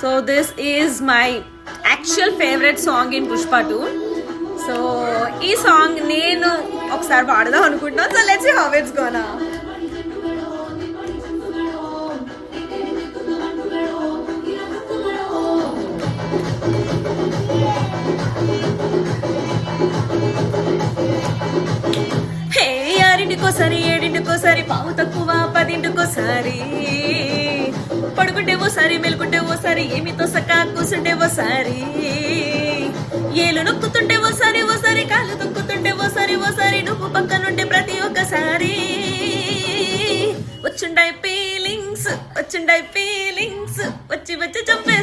So this is my actual favourite song in Pushpa 2. So ఈ song నేను ఒకసారి పాడదాం అనుకుంటున్నాను. So let's see how it's gonna. ఆరింటికోసారి, ఏడింటికోసారి, పావు తక్కువ 10ంటికోసారి, పడుకుంటే ఓసారి, మెలుకుంటే ఓసారి, ఏమితో సక్క కూసుంటే ఓసారి, ఏలు నొక్కుతుంటే ఓసారి ఓసారి, కాళ్ళు తొక్కుతుంటే ఓసారి ఓసారి, నువ్వు పక్కనుంటే ప్రతి ఒక్కసారి వచ్చుండాయి ఫీలింగ్స్, వచ్చుండాయి ఫీలింగ్స్, వచ్చి వచ్చి చెప్పే